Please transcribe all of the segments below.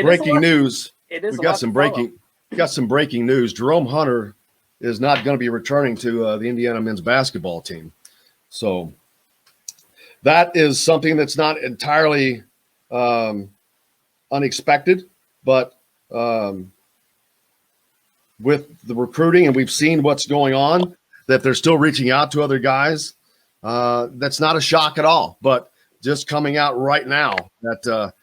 breaking news. It is. We've got some breaking news. Jerome Hunter is not going to be returning to the Indiana men's basketball team. So that is something that's not entirely unexpected, but with the recruiting, and we've seen what's going on, that they're still reaching out to other guys. That's not a shock at all, but just coming out right now that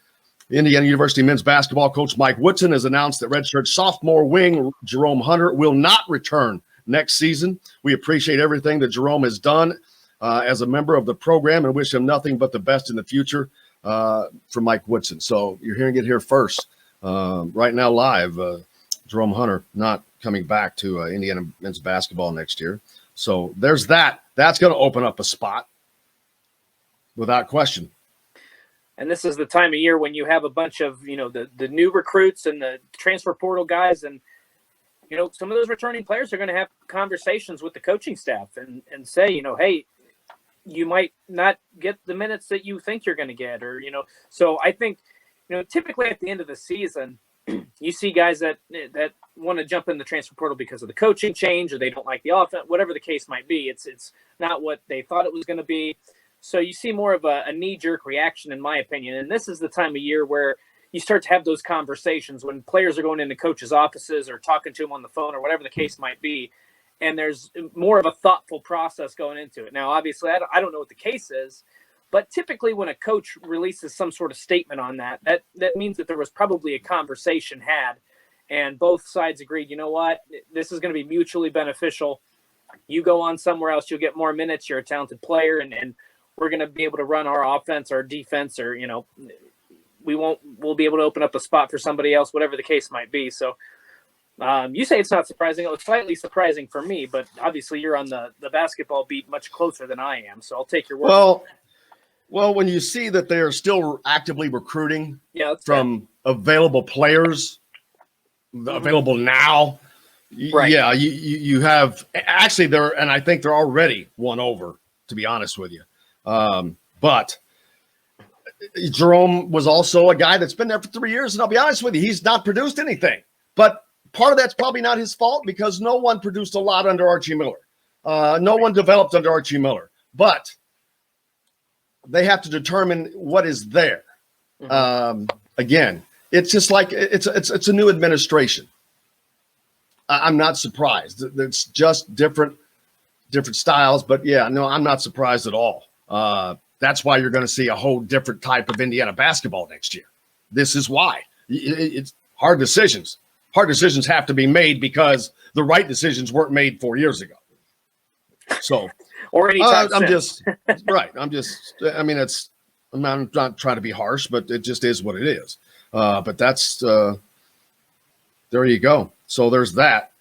Indiana University men's basketball coach Mike Woodson has announced that redshirt sophomore wing Jerome Hunter will not return next season. We appreciate everything that Jerome has done as a member of the program and wish him nothing but the best in the future from Mike Woodson. So you're hearing it here first. Right now live, Jerome Hunter not coming back to Indiana men's basketball next year. So there's that. That's going to open up a spot without question. And this is the time of year when you have a bunch of, the new recruits and the transfer portal guys. And, some of those returning players are going to have conversations with the coaching staff and say, hey, you might not get the minutes that you think you're going to get. Or, so I think, typically at the end of the season, you see guys that want to jump in the transfer portal because of the coaching change or they don't like the offense, whatever the case might be. It's not what they thought it was going to be. So you see more of a knee-jerk reaction, in my opinion. And this is the time of year where you start to have those conversations when players are going into coaches' offices or talking to them on the phone or whatever the case might be. And there's more of a thoughtful process going into it. Now, obviously, I don't know what the case is, but typically when a coach releases some sort of statement on that means that there was probably a conversation had and both sides agreed, you know what, this is going to be mutually beneficial. You go on somewhere else, you'll get more minutes. You're a talented player, and we're going to be able to run our offense, our defense, or, we'll be able to open up a spot for somebody else, whatever the case might be. So you say it's not surprising. It was slightly surprising for me, but obviously you're on the basketball beat much closer than I am. So I'll take your word. Well, when you see that they're still actively recruiting from fair. Available players, available now, right. Yeah, you have actually there, and I think they're already won over, to be honest with you. But Jerome was also a guy that's been there for 3 years, and I'll be honest with you, he's not produced anything. But part of that's probably not his fault because no one produced a lot under Archie Miller. No one developed under Archie Miller. But they have to determine what is there. Again, it's just like it's a new administration. I'm not surprised. It's just different styles. But yeah, no, I'm not surprised at all. That's why you're going to see a whole different type of Indiana basketball next year. This is why. It's hard decisions. Hard decisions have to be made because the right decisions weren't made 4 years ago. So, or anytime I'm just right. I'm not trying to be harsh, but it just is what it is. But that's there you go. So there's that.